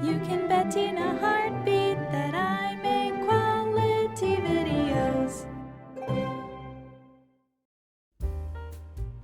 You can bet in a heartbeat that I make quality videos.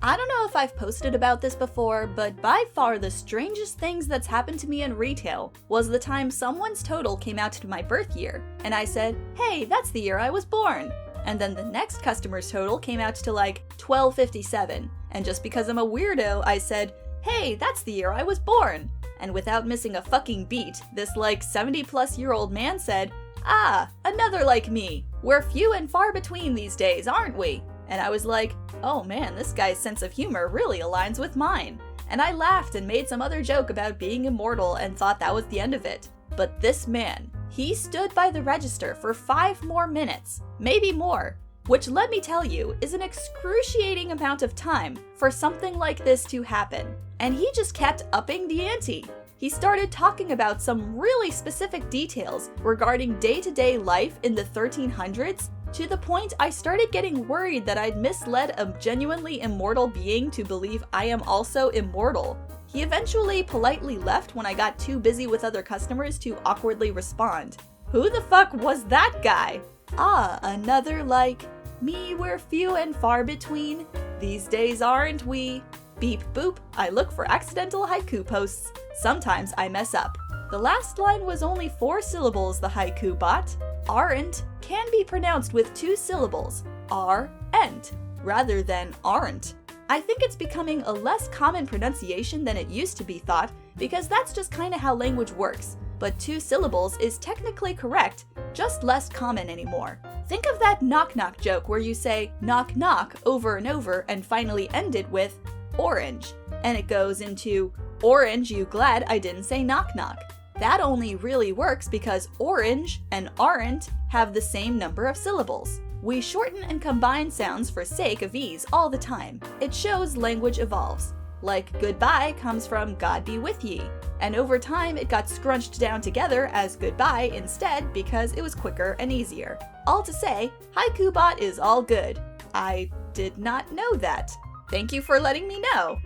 I don't know if I've posted about this before, but by far the strangest things that's happened to me in retail was the time someone's total came out to my birth year, and I said, hey, that's the year I was born. And then the next customer's total came out to like 1257, and just because I'm a weirdo, I said, hey, that's the year I was born. And without missing a fucking beat, this like 70-plus-year-old man said, ah, another like me. We're few and far between these days, aren't we? And I was like, oh man, this guy's sense of humor really aligns with mine. And I laughed and made some other joke about being immortal and thought that was the end of it. But this man, he stood by the register for 5 more minutes, maybe more, which let me tell you is an excruciating amount of time for something like this to happen. And he just kept upping the ante. He started talking about some really specific details regarding day-to-day life in the 1300s, to the point I started getting worried that I'd misled a genuinely immortal being to believe I am also immortal. He eventually politely left when I got too busy with other customers to awkwardly respond. Who the fuck was that guy? Ah, another like, me we're few and far between, these days aren't we? Beep boop, I look for accidental haiku posts. Sometimes I mess up. The last line was only 4 syllables, the haiku bot. Aren't can be pronounced with 2 syllables, are-ent, rather than aren't. I think it's becoming a less common pronunciation than it used to be thought, because that's just kinda how language works. But 2 syllables is technically correct, just less common anymore. Think of that knock-knock joke where you say knock knock over and over and finally end it with orange, and it goes into orange, you glad I didn't say knock knock. That only really works because orange and aren't have the same number of syllables. We shorten and combine sounds for sake of ease all the time. It shows language evolves. Like goodbye comes from God be with ye, and over time it got scrunched down together as goodbye instead because it was quicker and easier. All to say, HaikuBot is all good. I did not know that. Thank you for letting me know.